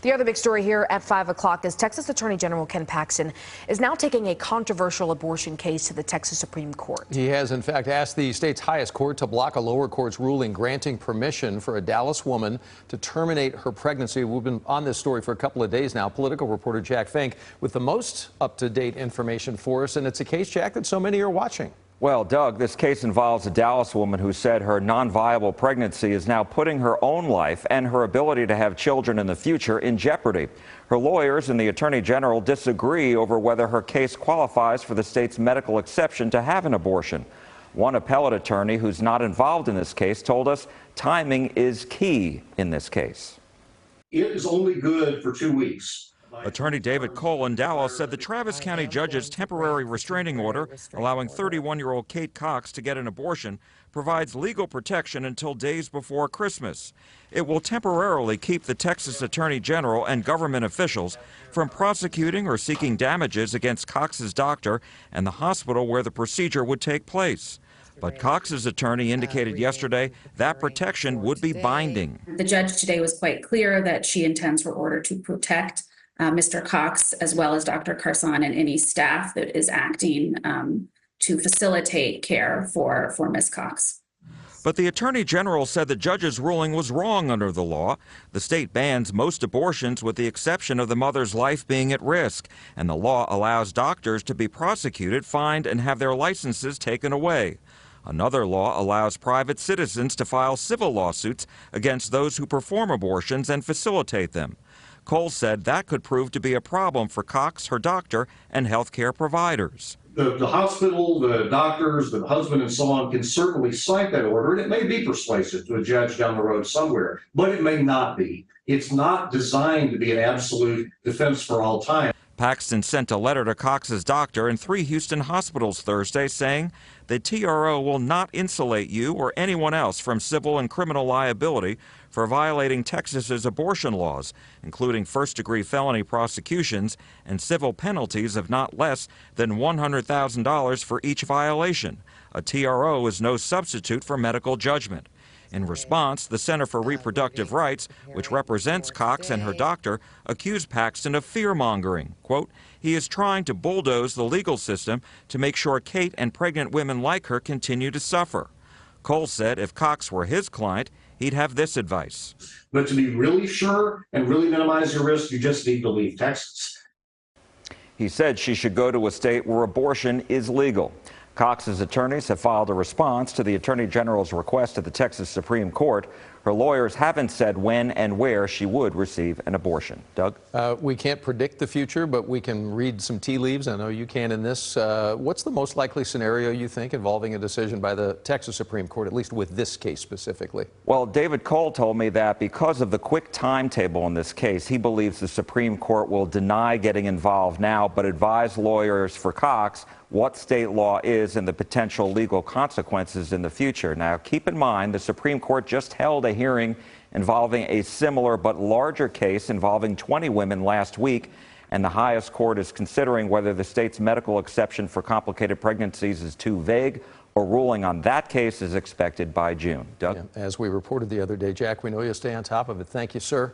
The other big story here at 5 o'clock is Texas Attorney General Ken Paxton is now taking a controversial abortion case to the Texas Supreme Court. He has, in fact, asked the state's highest court to block a lower court's ruling granting permission for a Dallas woman to terminate her pregnancy. We've been on this story for a couple of days now. Political reporter Jack Fink with the most up-to-date information for us. And it's a case, Jack, that so many are watching. Well, Doug, this case involves a Dallas woman who said her non-viable pregnancy is now putting her own life and her ability to have children in the future in jeopardy. Her lawyers and the Attorney General disagree over whether her case qualifies for the state's medical exception to have an abortion. One appellate attorney who's not involved in this case told us timing is key in this case. It is only good for 2 weeks. Attorney David Cole in Dallas said the Travis County judge's temporary restraining order allowing 31-year-old Kate Cox to get an abortion provides legal protection until days before Christmas. It will temporarily keep the Texas Attorney General and government officials from prosecuting or seeking damages against Cox's doctor and the hospital where the procedure would take place. But Cox's attorney indicated yesterday that protection would be binding. The judge today was quite clear that she intends her order to protect Mr. Cox, as well as Dr. Carson and any staff that is acting to facilitate care for Ms. Cox. But the Attorney General said the judge's ruling was wrong under the law. The state bans most abortions with the exception of the mother's life being at risk, and the law allows doctors to be prosecuted, fined, and have their licenses taken away. Another law allows private citizens to file civil lawsuits against those who perform abortions and facilitate them. Cole said that could prove to be a problem for Cox, her doctor, and health care providers. The hospital, the doctors, the husband, and so on can certainly cite that order, and it may be persuasive to a judge down the road somewhere, but it may not be. It's not designed to be an absolute defense for all time. Paxton sent a letter to Cox's doctor and 3 Houston hospitals Thursday saying the TRO will not insulate you or anyone else from civil and criminal liability for violating Texas's abortion laws, including first-degree felony prosecutions and civil penalties of not less than $100,000 for each violation. A TRO is no substitute for medical judgment. In response, the Center for Reproductive Rights, which represents Cox and her doctor, accused Paxton of fear-mongering. Quote, he is trying to bulldoze the legal system to make sure Kate and pregnant women like her continue to suffer. Cole said if Cox were his client, he'd have this advice. But to be really sure and really minimize your risk, you just need to leave Texas. He said she should go to a state where abortion is legal. Cox's attorneys have filed a response to the Attorney General's request at the Texas Supreme Court. Her lawyers haven't said when and where she would receive an abortion. Doug? We can't predict the future, but we can read some tea leaves. I know you can in this. What's the most likely scenario, you think, involving a decision by the Texas Supreme Court, at least with this case specifically? Well, David Cole told me that because of the quick timetable in this case, he believes the Supreme Court will deny getting involved now, but advise lawyers for Cox what state law is and the potential legal consequences in the future. Now, keep in mind, the Supreme Court just held a hearing involving a similar but larger case involving 20 women last week, and the highest court is considering whether the state's medical exception for complicated pregnancies is too vague. A ruling on that case is expected by June. Doug? Yeah, as we reported the other day, Jack, we know you'll stay on top of it. Thank you, sir.